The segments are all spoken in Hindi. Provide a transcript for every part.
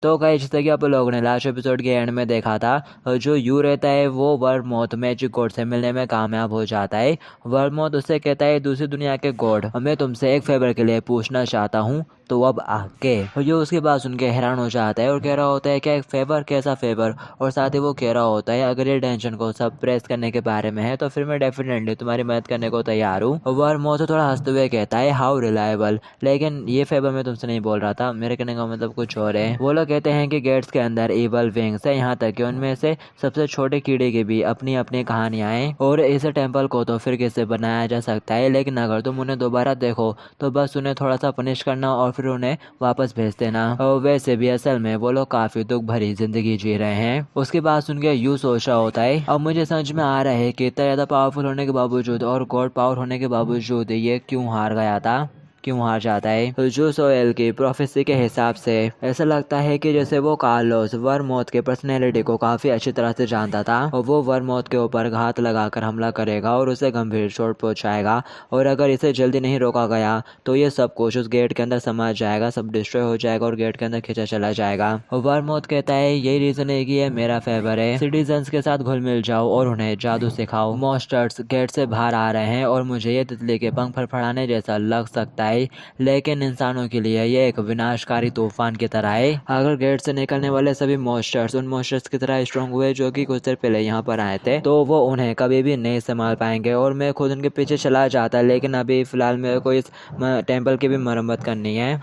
तो गाइस जैसे कि आप लोगों ने लास्ट एपिसोड के एंड में देखा था, जो यू रहता है वो वर्मोथ मैजिक गॉड से मिलने में कामयाब हो जाता है। वर्मोथ उससे कहता है, दूसरी दुनिया के गॉड, मैं तुमसे एक फेवर के लिए पूछना चाहता हूँ, तो अब आके जो उसकी बात सुन के हैरान हो जाता है और कह रहा होता है क्या एक फेवर, कैसा फेवर। और साथ ही वो कह रहा होता है अगर ये टेंशन को सब प्रेस करने के बारे में है तो फिर मैं डेफिनेटली तुम्हारी मदद करने को तैयार हूँ। वर्मोथ थोड़ा हंसते हुए कहता है हाउ रिलायबल, लेकिन ये फेवर मैं तुमसे नहीं बोल रहा था, मेरे कहने का मतलब कुछ और है। वो लोग कहते हैं कि गेट्स के अंदर इवल विंग्स है, यहाँ तक कि उनमें से सबसे छोटे कीड़े की भी अपनी अपनी कहानियां हैं और इस टेम्पल को तो फिर कैसे बनाया जा सकता है, लेकिन अगर तुम उन्हें दोबारा देखो तो बस उन्हें थोड़ा सा पनिश करना और फिर उन्हें वापस भेज देना। और वैसे भी असल में वो लोग काफी दुख भरी जिंदगी जी रहे हैं। उसकी बात सुन के यू सोच रहा होता है अब मुझे समझ में आ रहा है कि इतना ज्यादा पावरफुल होने के बावजूद और गॉड पावर होने के बावजूद ये क्यों हार गया था, क्यों हार जाता है। तो जो सोहेल की प्रोफेसी के हिसाब से ऐसा लगता है कि जैसे वो कार्लोस वर्मोथ के पर्सनैलिटी को काफी अच्छी तरह से जानता था और वो वर्मोथ के ऊपर घात लगाकर हमला करेगा और उसे गंभीर चोट पहुंचाएगा। और अगर इसे जल्दी नहीं रोका गया तो ये सब कुछ उस गेट के अंदर समा जाएगा, सब डिस्ट्रॉय हो जाएगा और गेट के अंदर खींचा चला जाएगा। वर्मोथ कहता है यही रीजन है कि ये मेरा फेवर है, सिटीजन्स के साथ घुल मिल जाओ और उन्हें जादू सिखाओ। मॉन्स्टर्स गेट से बाहर आ रहे हैं और मुझे ये तितली के पंख फड़फड़ाने जैसा लग सकता है, लेकिन इंसानों के लिए ये एक विनाशकारी तूफान की तरह है। अगर गेट से निकलने वाले सभी मॉन्स्टर्स उन मॉन्स्टर्स की तरह स्ट्रॉन्ग हुए जो कि कुछ देर पहले यहाँ पर आए थे, तो वो उन्हें कभी भी नहीं संभाल पाएंगे और मैं खुद उनके पीछे चला जाता, लेकिन अभी फिलहाल मेरे को इस टेम्पल की भी मरम्मत करनी है।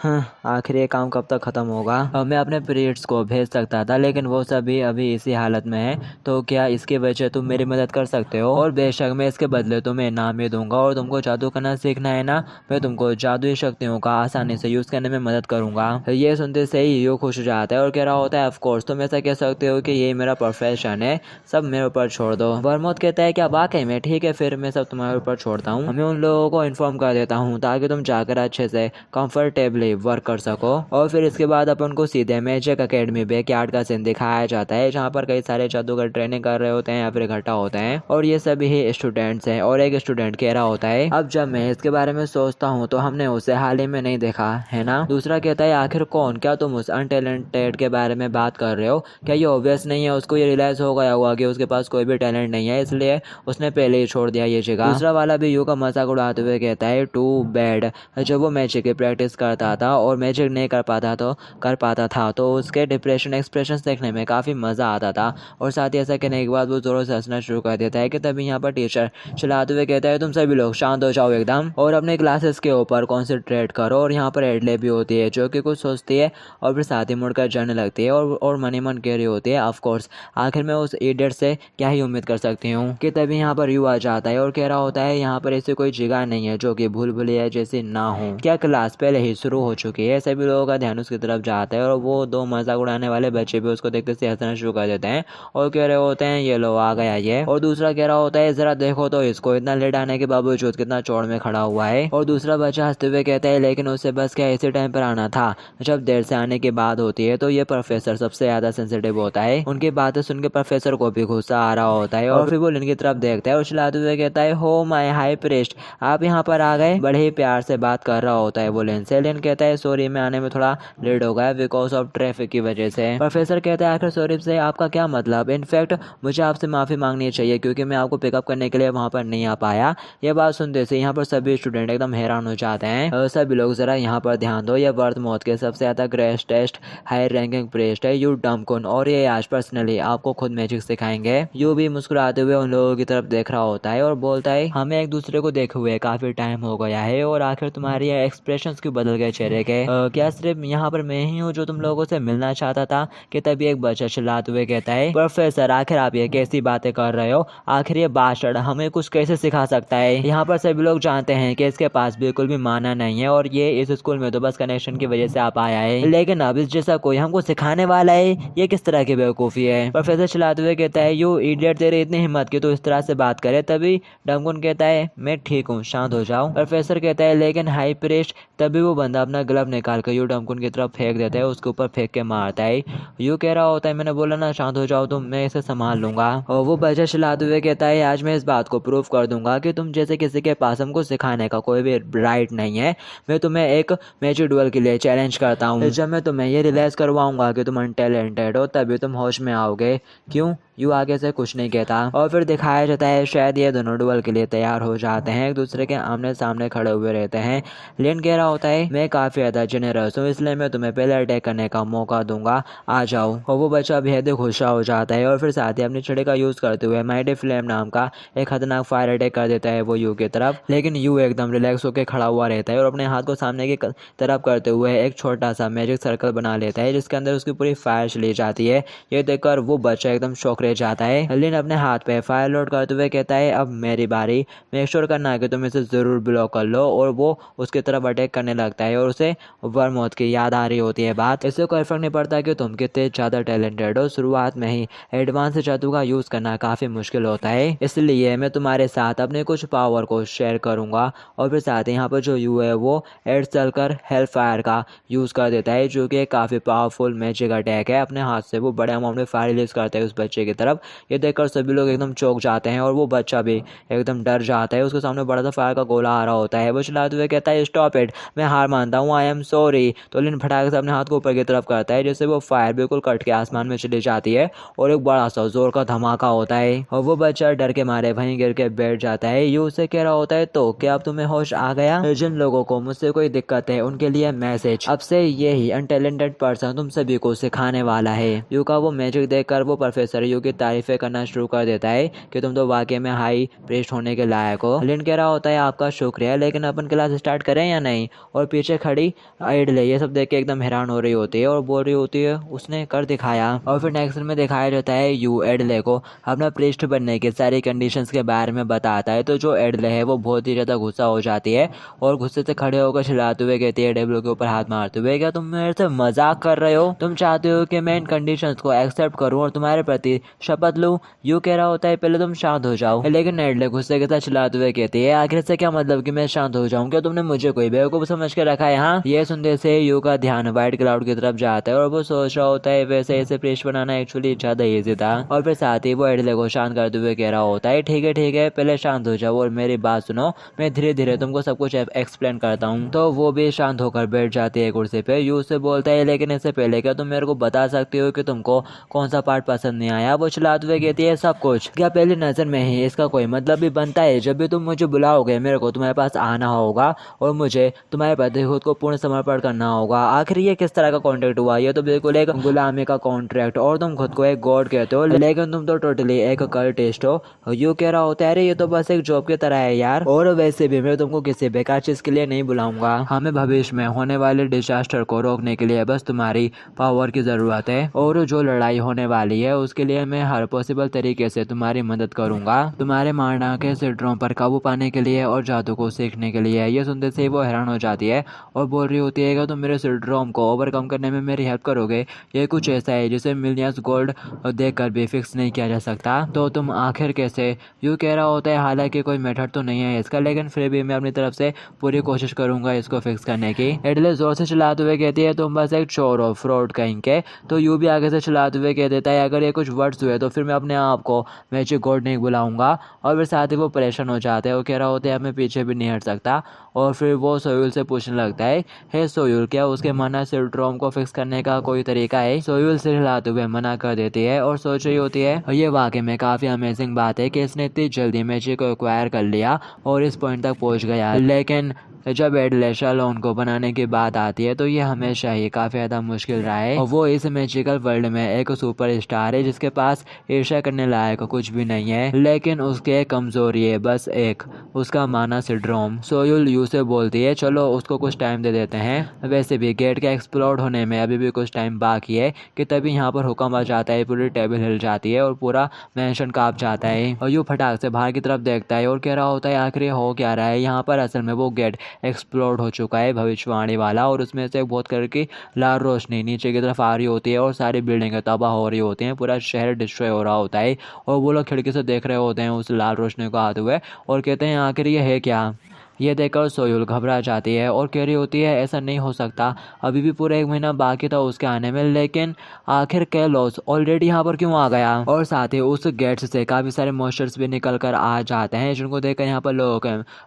आखिर ये काम कब तक खत्म होगा। मैं अपने पीरियड्स को भेज सकता था लेकिन वो सभी अभी इसी हालत में है, तो क्या इसकी वजह तुम मेरी मदद कर सकते हो। और बेशक मैं इसके बदले तुम्हें इनाम ही दूंगा और तुमको जादू करना सीखना है ना, मैं तुमको जादुई शक्तियों का आसानी से यूज करने में मदद करूंगा। ये सुनते से ही यू खुश हो जाता है और कह रहा होता है ऑफ कोर्स तुम ऐसा कह सकते हो कि ये मेरा प्रोफेशन है, सब मेरे ऊपर छोड़ दो। वर्मोथ कहता है क्या वाकई में, ठीक है फिर मैं सब तुम्हारे ऊपर छोड़ता हूँ, मैं उन लोगों को इन्फॉर्म कर देता हूँ ताकि तुम जाकर अच्छे से कंफर्टेबली वर्क कर सको। और फिर इसके बाद अपन को सीधे मैजिक अकेडमी बैकयार्ड का सीन दिखाया जाता है जहाँ पर कई सारे जादूगर ट्रेनिंग कर रहे होते हैं या फिर इकट्ठा होते हैं और ये सभी ही स्टूडेंट्स हैं। और एक स्टूडेंट कह रहा होता है अब जब मैं इसके बारे में सोचता हूँ तो हमने उसे हाल ही में नहीं देखा है ना। दूसरा कहता है आखिर कौन, क्या तुम उस अनटैलेंटेड के बारे में बात कर रहे हो, क्या ये ऑब्वियस नहीं है, उसको ये रियलाइज हो गया होगा कि उसके पास कोई भी टैलेंट नहीं है इसलिए उसने पहले ही छोड़ दिया ये जगह। दूसरा वाला भी यू का मजाक उड़ाते हुए कहता है टू बैड, जब वो मैजिक की प्रैक्टिस करता था और मैजिक नहीं कर पाता था तो उसके डिप्रेशन एक्सप्रेशन देखने में काफी मजा आता था। और साथ ही ऐसा कहने के बाद वो जोरों से हंसना शुरू कर देता है कि तभी यहाँ पर टीचर चलाते हुए कहता है तुम सभी लोग शांत हो जाओ एकदम और अपने क्लासेस के ऊपर कॉन्सेंट्रेट करो। और यहाँ पर एडले भी होती है जो कि कुछ सोचती है और फिर साथ ही मुड़कर जाने लगती है और मन ही मन कह रही होती है ऑफ कोर्स आखिर मैं उस इडियट से क्या ही उम्मीद कर सकती हूँ। कि तभी यहाँ पर यू आ जाता है और कह रहा होता है यहाँ पर ऐसी कोई जगह नहीं है जो कि भूल भुलैया जैसी ना हो, क्या क्लास पहले ही शुरू हो चुकी है। सभी लोगों का ध्यान उसकी तरफ जाता है और वो दो मजाक उड़ाने वाले बच्चे भी उसको देखते से हंसना शुरू कर देते हैं और कह रहे होते हैं ये लो आ गया ये। और दूसरा कह रहा होता है जरा देखो तो इसको इतना लेट आने के बावजूद कितना चौड़ में खड़ा हुआ है। और दूसरा बच्चा हंसते हुए कहता है लेकिन उससे बस क्या इसी टाइम पर आना था, जब देर से आने की बात होती है तो ये प्रोफेसर सबसे ज्यादा सेंसिटिव होता है। उनकी बातें सुन के प्रोफेसर को भी गुस्सा आ रहा होता है और फिर वो लिन की तरफ देखता है और चिल्लाते हुए कहता है हो माय हाई प्रीस्ट, आप यहाँ पर आ गए। बड़े ही प्यार से बात कर रहा होता है वो लिन से। लिन कहता है सॉरी मैं आने में थोड़ा लेट हो गया बिकॉज ऑफ ट्रैफिक की वजह से। प्रोफेसर कहता है आखिर सॉरी से आपका क्या मतलब, इनफैक्ट मुझे आपसे माफी मांगनी चाहिए क्योंकि मैं आपको पिकअप करने के लिए वहाँ पर नहीं आ पाया। ये बात सुनते से यहाँ पर सभी स्टूडेंट एकदम हैरान हो जाते हैं। सभी लोग जरा यहाँ पर ध्यान दो, ये वर्मोथ के सबसे ज्यादा ग्रेटेस्ट हाई रैंकिंग प्रीस्ट है यू डम्पकुन और ये आज पर्सनली आपको खुद मैजिक सिखाएंगे। यू भी मुस्कुराते हुए उन लोगों की तरफ देख रहा होता है और बोलता है हमें एक दूसरे को देखे हुए काफी टाइम हो गया है और आखिर तुम्हारी एक्सप्रेशंस क्यों बदल गए चेहरे के, क्या सिर्फ यहाँ पर मैं ही हूँ जो तुम लोगों से मिलना चाहता था। कि तभी एक बच्चा चिल्लाते हुए कहता है प्रोफेसर आखिर आप ये कैसी बातें कर रहे हो, आखिर ये बास्टर्ड हमें कुछ कैसे सिखा सकता है। यहाँ पर सभी लोग जानते हैं कि इसके पास बिल्कुल भी माना नहीं है और ये इस स्कूल में तो बस कनेक्शन की वजह से आप आया है, लेकिन अब इस जैसा कोई हमको सिखाने वाला है, ये किस तरह की बेवकूफी है। प्रोफेसर चिल्लाते हुए कहता है यू इडियट तेरे इतनी हिम्मत की तो इस तरह से बात करे। तभी डम्पकुन कहता है मैं ठीक हूँ शांत हो जाओ। प्रोफेसर कहता है लेकिन हाई प्रीस्ट। तभी वो बंदा अपना ग्लव निकाल कर यू डम्पकुन की तरफ फेंक देता है, उसके ऊपर फेंक के मारता है। यू कह रहा होता है मैंने बोला ना शांत हो जाओ तुम, मैं इसे संभाल लूंगा। और वो बच्चा चिल्लाते हुए कहता है आज मैं इस बात को प्रूव कर दूंगा कि तुम जैसे किसी के पास हमको सिखाने का कोई भी राइट नहीं नहीं है। मैं तुम्हें एक मैजिक डुएल के लिए चैलेंज करता हूँ। जब मैं तुम्हें ये रियलाइज़ करवाऊंगा कि तुम अनटैलेंटेड हो तभी तुम होश में आओगे। क्यों? यू आगे से कुछ नहीं कहता और फिर दिखाया जाता है शायद ये दोनों डुएल के लिए तैयार हो जाते हैं, एक दूसरे के आमने सामने खड़े हुए रहते हैं। लिन कह रहा होता है मैं काफ़ी ज़्यादा जेनरस हूँ, इसलिए मैं तुम्हें पहले अटैक करने का मौका दूंगा, आ जाओ। और वो बच्चा बेहद खुशा हो जाता है और फिर साथ ही अपनी छड़ी का यूज़ करते हुए माइटी फ्लेम नाम का एक खतरनाक फायर अटैक कर देता है वो यू की तरफ। लेकिन यू एकदम रिलैक्स होकर खड़ा हुआ रहता है और अपने हाथ को सामने की तरफ करते हुए एक छोटा सा मैजिक सर्कल बना लेता है जिसके अंदर उसकी पूरी फायर चली जाती है। ये देखकर वो बच्चा एकदम शौक रह जाता है। लिन अपने हाथ पे फायर लोड करते हुए कहता है अब मेरी बारी, मेक श्योर करना कि तुम इसे ज़रूर ब्लॉक कर लो। और वो उसकी तरफ अटैक करने लगता है और उसे वर्मोथ की याद आ रही होती है बात। इससे कोई फर्क नहीं पड़ता कि तुम कितने ज़्यादा टैलेंटेड हो, शुरुआत में ही एडवांस जादू का यूज़ करना काफ़ी मुश्किल होता है, इसलिए मैं तुम्हारे साथ अपने कुछ पावर को शेयर करूँगा। और फिर साथ ही यहाँ पर जो यू है वो एड चलकर हेल फायर का यूज़ कर देता है जो कि काफ़ी पावरफुल मैजिक अटैक है। अपने हाथ से वो बड़े अमाउंट में फायर रिलीज करता है उस बच्चे की तरफ। ये देखकर सभी लोग एकदम चौंक जाते हैं और वो बच्चा भी एकदम डर जाता है। उसके सामने बड़ा सा फायर का गोला आ रहा होता है। वो चिल्लाते हुए कहता है स्टॉप इट, मैं हार मानता हूँ, आई एम सॉरी। तो लिन फटाक से अपने हाथ को ऊपर की तरफ करता है जिससे वो फायर बिल्कुल कट के आसमान में चली जाती है और एक बड़ा सा जोर का धमाका होता है और वो बच्चा डर के मारे वहीं गिर के बैठ जाता है। यू उसे कह रहा होता है तो क्या अब तुम्हें होश आ गया? जिन लोगों को मुझसे कोई दिक्कत है उनके लिए मैसेज, अब से यही अनटैलेंटेड पर्सन तुम सभी को सिखाने वाला है। यू का वो मैजिक देखकर वो प्रोफेसर यू की तारीफें करना शुरू कर देता है कि तुम तो वाकई में हाई प्रेस्ट होने के लायक हो। लिन कह रहा होता है आपका शुक्रिया, लेकिन अपन क्लास स्टार्ट करें या नहीं? और पीछे खड़ी एडले ये सब देख के एकदम हैरान हो रही होती है और बोल रही होती है उसने कर दिखाया। और फिर नेक्स्ट में दिखाया जाता है यू एडले को अपना प्रेस्ट बनने की सारी कंडीशंस के बारे में बताता है। तो जो एडले है वो बहुत ही ज़्यादा गुस्सा हो जाती है और गुस्से से खड़े होकर चिल्लाते हुए कहती है डब्ल्यू के ऊपर हाथ मारते हुए, क्या तुम मेरे से मजाक कर रहे हो? तुम चाहते हो कि मैं इन कंडीशंस को एक्सेप्ट करूं और तुम्हारे प्रति शपथ लूं? यू कह रहा होता है पहले तुम शांत हो जाओ। लेकिन एडले गुस्से के साथ चिल्लाते हुए कहती है आखिर से क्या मतलब कि मैं शांत हो जाऊं? क्या तुमने मुझे कोई बेवकूफ समझ के रखा है? हाँ। ये सुनते से यू का ध्यान व्हाइट क्लाउड की तरफ जाता है और वो सोच रहा होता है वैसे इसे प्रेस्ट बनाना एक्चुअली ज्यादा ईजी था। और फिर साथ ही वो एडले को शांत करते हुए कह रहा होता है ठीक है पहले शांत हो जाओ और मेरी बात सुनो, मैं धीरे धीरे तुमको सब कुछ एक्सप्लेन करता हूँ। तो वो भी शांत होकर बैठ जाती है कुर्सी पे। यू से बोलता है लेकिन इससे पहले क्या तुम मेरे को बता सकती हो कि तुमको कौन सा पार्ट पसंद नहीं आया? वो चिल्लाते हुए कहती है सब कुछ। क्या पहली नजर में ही इसका कोई मतलब भी बनता है? जब भी तुम मुझे बुलाओगे मेरे को तुम्हारे पास आना होगा और मुझे तुम्हारे प्रति खुद को पूर्ण समर्पण करना होगा। आखिर ये किस तरह का कॉन्ट्रैक्ट हुआ? ये तो बिल्कुल एक गुलामी का कॉन्ट्रैक्ट, और तुम खुद को एक गॉड कहते हो लेकिन तुम तो टोटली एक कल्टिस्ट हो। यू कह रहा होता है अरे ये तो बस एक जॉब की तरह है यार, और वैसे भी मैं तुमको किसी बेकार चीज के लिए नहीं बुलाऊंगा। हमें भविष्य में होने वाले डिजास्टर को रोकने के लिए बस तुम्हारी पावर की जरूरत है और जो लड़ाई होने वाली है उसके लिए मैं हर पॉसिबल तरीके से तुम्हारी मदद करूंगा, तुम्हारे मारना के सिंड्रोम पर काबू पाने के लिए और जादू को सीखने के लिए। ये सुनते से वो हैरान हो जाती है और बोल रही होती है कि तुम मेरे सिंड्रोम को ओवरकम करने में मेरी हेल्प करोगे? ये कुछ ऐसा है जिसे मिलियंस गोल्ड देखकर भी फिक्स नहीं किया जा सकता, तो तुम आखिर कैसे? यू कह रहा होता है हालांकि कोई मेथड तो नहीं है इसका, लेकिन फिर भी मैं अपनी तरफ से पूरी कोशिश करूंगा इसको फिक्स करने की। एडले जोर से चिल्लाते हुए कहती है तुम बस एक चोर हो, फ्रॉड कहीं के। तो यू भी आगे से चिल्लाते हुए कह देता है अगर ये कुछ वर्ड्स हुए तो फिर मैं अपने आप को मैजिक गॉड नहीं बुलाऊंगा। और फिर साथ ही वो परेशान हो जाते हैं, वो कह रहा होता है मैं पीछे भी नहीं हट सकता। और फिर वो सोयूल से पूछने लगता है हे सोयूल क्या उसके माना सिंड्रोम को फिक्स करने का कोई तरीका है? सोयूल सिर हिलाते हुए मना कर देती है और सोच रही होती है ये वाकई में काफ़ी अमेजिंग बात है कि इसने इतनी जल्दी मैजिक को एक्वायर कर लिया और इस पॉइंट तक पहुंच गया। लेकिन जब एडले शालोन को बनाने की बात आती है तो ये हमेशा ही काफ़ी ज़्यादा मुश्किल रहा है और वो इस मैजिकल वर्ल्ड में एक सुपर स्टार है जिसके पास ईर्ष्या करने लायक कुछ भी नहीं है, लेकिन उसकी एक कमजोरी है, बस एक, उसका माना सिंड्रोम। सोयूल यू से बोलती है चलो उसको कुछ टाइम दे देते हैं। वैसे भी गेट के एक्सप्लोड होने में अभी भी कुछ टाइम बाकी है कि तभी यहाँ पर हुक्म आ जाता है, पूरी टेबल हिल जाती है और पूरा मैंशन कांप जाता है। और यू फटाक से बाहर की तरफ देखता है और कह रहा होता है आखिर हो क्या रहा है यहाँ पर? असल में वो गेट एक्सप्लोड हो चुका है भविष्यवाणी वाला, और उसमें से बहुत कलर की लाल रोशनी नीचे की तरफ आ रही होती है और सारी बिल्डिंगें तबाह हो रही होती हैं, पूरा शहर डिस्ट्रॉय हो रहा होता है। और वो लोग खिड़की से देख रहे होते हैं उस लाल रोशनी को आते हुए और कहते हैं आखिर ये है क्या? ये देखकर सोयुल घबरा जाती है और कह रही होती है ऐसा नहीं हो सकता, अभी भी पूरा 1 महीना बाकी था उसके आने में, लेकिन आखिर कैलोस ऑलरेडी यहाँ पर क्यों आ गया। और साथ ही उस गेट्स से काफ़ी सारे मॉन्स्टर्स भी निकल कर आ जाते हैं, जिनको देखकर यहाँ पर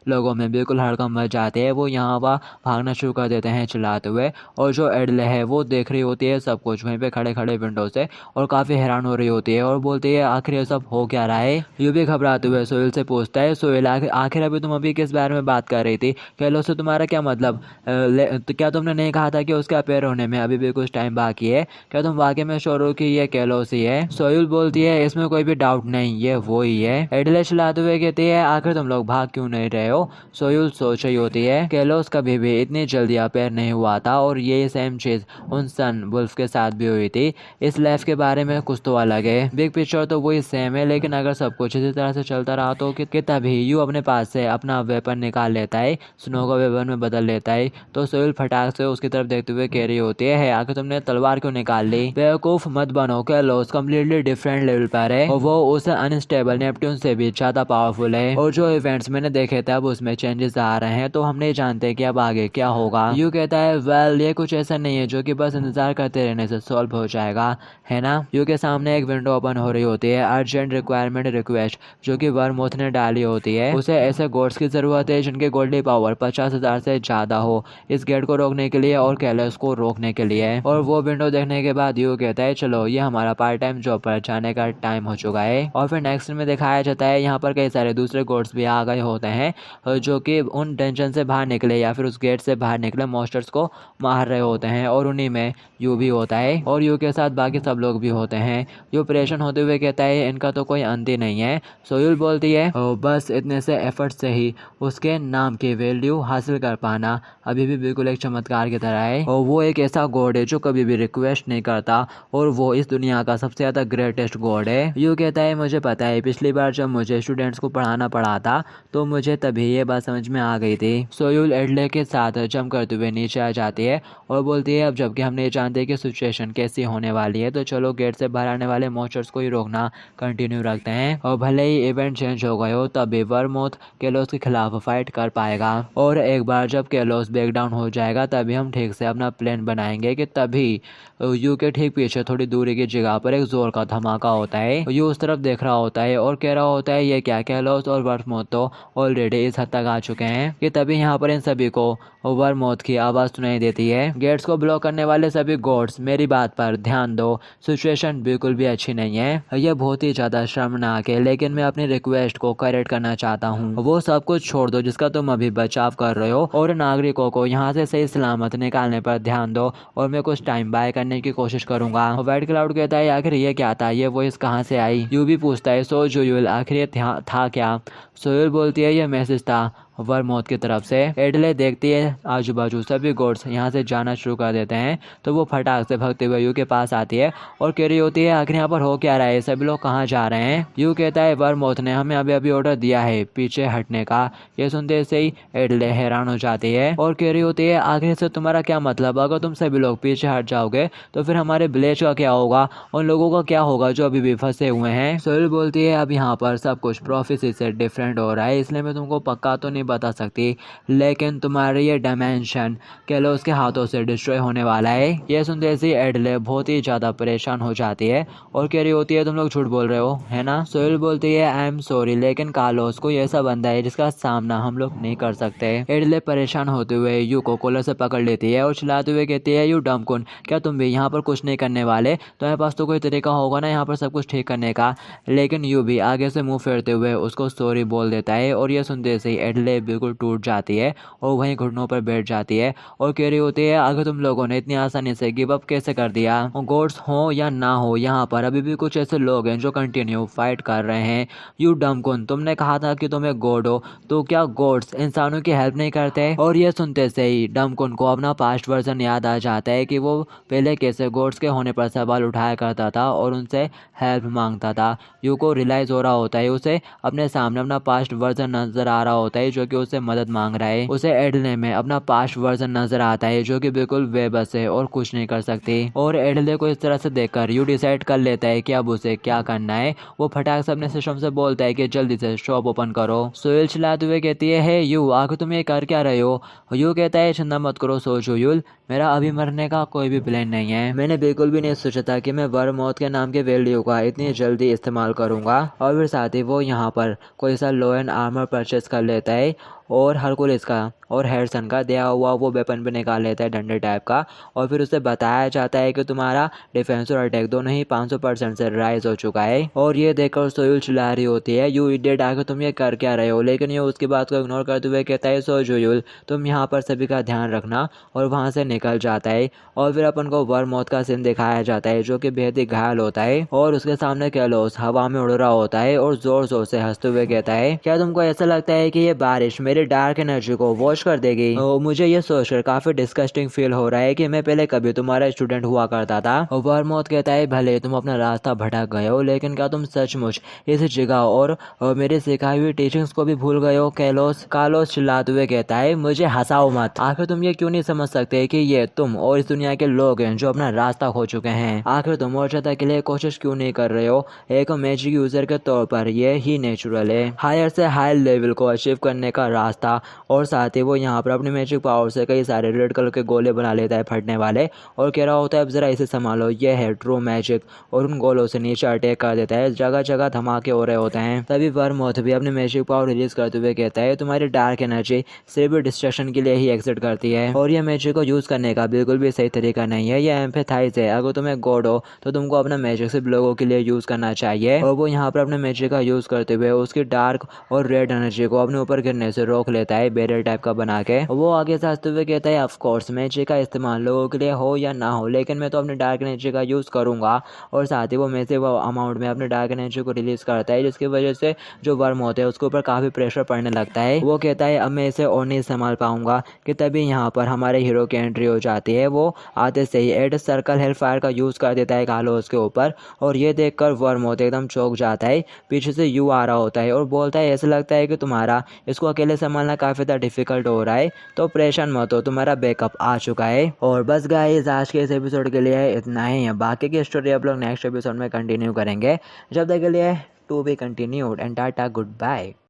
लोगों में बिल्कुल हड़कंप मच जाती है। वो यहाँ वहाँ भागना शुरू कर देते हैं चिल्लाते हुए। और जो एडले है वो देख रही होती है सब कुछ वहीं पे खड़े खड़े विंडो से, और काफ़ी हैरान हो रही होती है और बोलती है आखिर ये सब हो क्या रहा है। यू भी घबराते हुए सोहेल से पूछता है, सोहेल आखिर अभी तुम अभी किस बारे में बात कर रही थी, कैलोस से तुम्हारा क्या मतलब, तो क्या तुमने नहीं कहा था कि उसके अपेयर होने में अभी भी कुछ टाइम बाकी है, क्या तुम वाकई में श्योर हो कि ये कैलोस ही है। सोहेल बोलती है इसमें कोई भी डाउट नहीं, ये वो ही है। एडले चिल्लाते हुए कहती है आखिर तुम लोग भाग क्यों नहीं रहे हो। सोहेल सोच रही होती है कैलोस कभी भी इतनी जल्दी अपेयर नहीं हुआ था, और ये सेम चीज उन सन वुल्फ के साथ भी हुई थी। इस लाइफ के बारे में कुछ तो अलग है, बिग पिक्चर तो वही सेम है, लेकिन अगर सब कुछ इसी तरह से चलता रहा तो कि तभी यू अपने पास से अपना वेपन निकाल लेता है, स्नो को वेपन में बदल लेता है। तो सोहेल फटाक से उसकी तरफ देखते हुए कह रही होती है आखिर तुमने तलवार क्यों निकाल ली। बेवकूफ मत बनो, कैलोस कम्प्लीटली डिफरेंट लेवल पर है और वो उस अनस्टेबल नेपट्यून से भी ज्यादा पावरफुल है, और जो इवेंट्स मैंने देखे थे अब उसमें चेंजेस आ रहे हैं, तो हम नहीं जानते कि अब आगे क्या होगा। यू कहता है वेल ये कुछ ऐसा नहीं है जो कि बस इंतजार करते रहने से सॉल्व हो जाएगा, है ना। यू के सामने एक विंडो ओपन हो रही होती है, अर्जेंट रिक्वायरमेंट रिक्वेस्ट, जो कि वर्मोथ ने डाली होती है। उसे ऐसे गोड्स की जरूरत है जिनके गोल्डी पावर 50,000 से ज्यादा हो, इस गेट को रोकने के लिए और कैलोस को रोकने के लिए। और वो विंडो देखने के बाद यू कहता है चलो ये हमारा पार्ट टाइम जॉब पर जाने का टाइम हो चुका है। और फिर नेक्स्ट में दिखाया जाता है यहाँ पर कई सारे दूसरे गोड्स भी आ गए होते हैं, जो कि उन डंजन से बाहर निकले या फिर उस गेट से बाहर निकले मॉन्स्टर्स को मार रहे होते हैं, और उन्हीं में यू भी होता है और यू के साथ बाकी सब लोग भी होते हैं। यू परेशान होते हुए कहता है इनका तो कोई अंत ही नहीं है। सोहेल बोलती है बस इतने से एफर्ट से ही उसके नाम की वैल्यू हासिल कर पाना अभी भी बिल्कुल एक चमत्कार की तरह है, और वो एक ऐसा गॉड है जो कभी भी रिक्वेस्ट नहीं करता, और वो इस दुनिया का सबसे ज्यादा ग्रेटेस्ट गॉड है। यू कहता है मुझे पता है, पिछली बार जब मुझे स्टूडेंट्स को पढ़ाना पड़ा था तो मुझे तभी ये बात समझ में आ गई थी। सोहेल एडले के साथ जंप करते हुए नीचे आ जाती है और बोलती है अब जबकि हम नहीं जानते कि सिचुएशन कैसी होने वाली है, तो चलो गेट से बाहर आने वाले मॉन्स्टर्स को ही रोकना कंटिन्यू रखते हैं, और भले ही इवेंट चेंज हो गए हो तभी वर्मोथ कैलोस के खिलाफ फाइट कर पाएगा। और एक बार जब कैलोस ब्रेक डाउन हो जाएगा तभी हम ठीक से अपना प्लान बनाएंगे कि तभी यू के ठीक पीछे थोड़ी दूरी की जगह पर एक जोर का धमाका होता है। यू उस तरफ देख रहा होता है और कह रहा होता है ये क्या, कैलोस और वर्मोथ तो ऑलरेडी इस हद तक आ चुके हैं कि तभी यहाँ पर इन सभी को वर्मोथ की आवाज़ सुनाई देती है। गेट्स को ब्लॉक करने वाले सभी गॉड्स मेरी बात पर ध्यान दो, सिचुएशन बिल्कुल भी अच्छी नहीं है, यह बहुत ही ज़्यादा शर्मनाक है, लेकिन मैं अपनी रिक्वेस्ट को करेक्ट करना चाहता हूँ। वो सब कुछ छोड़ दो जिसका तुम अभी बचाव कर रहे हो, और नागरिकों को यहाँ से सही सलामत निकालने पर ध्यान दो, और मैं कुछ टाइम बाय करने की कोशिश करूंगा। व्हाइट क्लाउड कहता है आखिर ये क्या था, ये वॉइस कहाँ से आई। यू भी पूछता है सो जोयल आखिर ये था क्या। सोहेल बोलती है ये मैसेज था वर्मोथ की तरफ से। एडले देखती है आजू बाजू सभी गोड्स यहाँ से जाना शुरू कर देते हैं, तो वो फटाक से भागते हुए यू के पास आती है और कह रही होती है आखिर यहाँ पर हो क्या रहा है, सभी लोग कहाँ जा रहे हैं। यू कहता है वर्मोथ ने हमें अभी अभी ऑर्डर दिया है पीछे हटने का। ये सुनते से ही एडले हैरान हो जाती है और कह रही होती है आखिर से तुम्हारा क्या मतलब, अगर तुम सभी लोग पीछे हट जाओगे तो फिर हमारे विलेज का क्या होगा, उन लोगों का क्या होगा जो अभी भी फंसे हुए हैं। सोहेल बोलती है अब यहाँ पर सब कुछ प्रोफेसी से डिफरेंट हो रहा है, इसलिए मैं तुमको पक्का तो नहीं बता सकती, लेकिन तुम्हारे ये डायमेंशन कैलोस के हाथों से डिस्ट्रॉय होने वाला है। ये सुनते ही एडले बहुत ही ज्यादा परेशान हो जाती है और कह रही होती है तुम लोग झूठ बोल रहे हो, है ना। सोहेल बोलती है आई एम सॉरी, लेकिन कार्लोस कोई ऐसा बंदा है जिसका सामना हम लोग नहीं कर सकते। एडले परेशान होते हुए यू को कॉलर से पकड़ लेती है और चिल्लाते हुए कहती है यू डमकुन, क्या तुम भी यहाँ पर कुछ नहीं करने वाले, तुम्हारे पास तो कोई तरीका होगा ना यहाँ पर सब कुछ ठीक करने का। लेकिन यू भी आगे से मुंह फेरते हुए उसको सॉरी बोल देता है, और ये सुनते से एडले बिल्कुल टूट जाती है और वहीं घुटनों पर बैठ जाती है और कह रही होती है अगर तुम लोगों ने इतनी आसानी से गिव अप कैसे कर दिया। गॉड्स हो या ना हो, यहाँ पर अभी भी कुछ ऐसे लोग हैं जो कंटिन्यू फाइट कर रहे हैं। यू डमकुन, तुमने कहा था कि तुम एक गॉड हो, तो क्या गॉड्स इंसानों की हेल्प नहीं करते। और ये सुनते से ही डमकुन को अपना पास्ट वर्जन याद आ जाता है कि वो पहले कैसे गॉड्स के होने पर सवाल उठाया करता था और उनसे हेल्प मांगता था। यू को रियलाइज हो रहा होता है, उसे अपने सामने अपना पास्ट वर्जन नजर आ रहा होता है जो जो कि उससे मदद मांग रहा है। उसे एडले में अपना पास्ट वर्जन नजर आता है जो कि बिल्कुल बेबस है और कुछ नहीं कर सकती। और एडले को इस तरह से देखकर यू डिसाइड कर लेता है कि अब उसे क्या करना है। वो फटाक से अपने सिस्टम से बोलता है कि जल्दी से शॉप ओपन करो। सोहेल चिल्लाते हुए कहती है, हे यू, आखिर तुम ये कर क्या रहे हो? यू कहता है, चिंता मत करो सोचो यूल, मेरा अभी मरने का कोई भी प्लान नहीं है। मैंने बिल्कुल भी नहीं सोचा था कि मैं वर्मोथ के नाम के वैल्यू का इतनी जल्दी इस्तेमाल करूंगा। और फिर साथ ही वो यहाँ पर कोई सा लो एंड आर्मर परचेस कर लेता है और हरकुलिस का और हैरिसन का दिया हुआ वो वेपन भी निकाल लेता है, डंडे टाइप का। और फिर उसे बताया जाता है कि तुम्हारा डिफेंस और अटैक दोनों ही 500% से राइज हो चुका है। और ये देखकर सोहेल चिल्ला रही होती है, यू इडियट, आकर तुम ये कर क्या रहे हो? लेकिन ये उसकी बात को इग्नोर करते हुए कहता है, सो जोयुल, तुम यहाँ पर सभी का ध्यान रखना। और वहाँ से निकल जाता है। और फिर अपन को वर्मोथ का सीन दिखाया जाता है जो कि बेहद ही घायल होता है। और उसके सामने कैलोस हवा में उड़ रहा होता है और जोर जोर से हंसते हुए कहता है, क्या तुमको ऐसा लगता है कि ये बारिश मेरी डार्क एनर्जी को वॉश कर देगी? मुझे ये सोचकर काफी डिस्कस्टिंग फील हो रहा है कि मैं पहले कभी तुम्हारा स्टूडेंट हुआ करता था। वर्मोथ कहता है, भले तुम अपना रास्ता भटक गए हो, लेकिन क्या तुम सचमुच इस जगह और मेरी सिखाई हुई टीचिंग्स को भी भूल गए हो? कालोस चिल्लाते हुए कहता है, मुझे हंसाओ मत। आखिर तुम ये क्यों नहीं समझ सकते कि ये तुम और इस दुनिया के लोग हैं जो अपना रास्ता खो चुके हैं? आखिर तुम और ज्यादा के लिए कोशिश क्यों नहीं कर रहे हो? एक मैजिक यूजर के तौर पर ये ही नेचुरल है हायर से हायर लेवल को अचीव करने का रास्ता। और साथ ही वो यहाँ पर अपनी मैजिक पावर से कई सारे रेड कलर के गोले बना लेता है फटने वाले, और कह रहा होता है, अब जरा इसे संभालो, ये है ट्रू मैजिक। और उन गोलों से नीचे अटैक कर देता है। जगह जगह धमाके हो रहे होते हैं। तभी वर्मोथ भी अपनी मैजिक पावर रिलीज करते हुए कहता है, तुम्हारी डार्क एनर्जी सिर्फ डिस्ट्रक्शन के लिए ही एग्जिट करती है और ये मैजिक को यूज करने का बिल्कुल भी सही तरीका नहीं है। ये एम्पैथाइज है। अगर तुम्हें गॉड हो तो तुमको अपना मैजिक सिर्फ लोगों के लिए यूज करना चाहिए। और वो यहाँ पर अपने मैजिक का यूज करते हुए उसकी डार्क और रेड एनर्जी को अपने ऊपर गिरने से रोक लेता है, बैरियर टाइप का बना के। वो आगे से हंसते हुए कहता है, ऑफ कोर्स मैजिक का इस्तेमाल लोगों के लिए हो या ना हो, लेकिन मैं तो अपने डार्क एनर्जी का यूज करूंगा। और साथ ही वो मैसिव अमाउंट में अपने डार्क एनर्जी को रिलीज करता है, जिसकी वजह से जो वर्म होते हैं उसके ऊपर काफी प्रेशर पड़ने लगता है। वो कहता है, अब मैं इसे और नहीं संभाल पाऊंगा। कि तभी यहाँ पर हमारे हीरो की एंट्री हो जाती है। वो आते से ही एड सर्कल हेल फायर का यूज कर देता है कालोस के ऊपर। और ये देखकर वर्मोथ एकदम चौंक जाता है। पीछे से यू आ रहा होता है और बोलता है, ऐसा लगता है कि तुम्हारा इसको अकेले संभालना काफी ज़्यादा डिफिकल्ट हो रहा है, तो परेशान मत हो, तुम्हारा बैकअप आ चुका है। और बस गाइस, आज के इस एपिसोड के लिए इतना ही है। बाकी की स्टोरी आप लोग नेक्स्ट एपिसोड में कंटिन्यू करेंगे। जब तक के लिए to be continued and tata, good bye.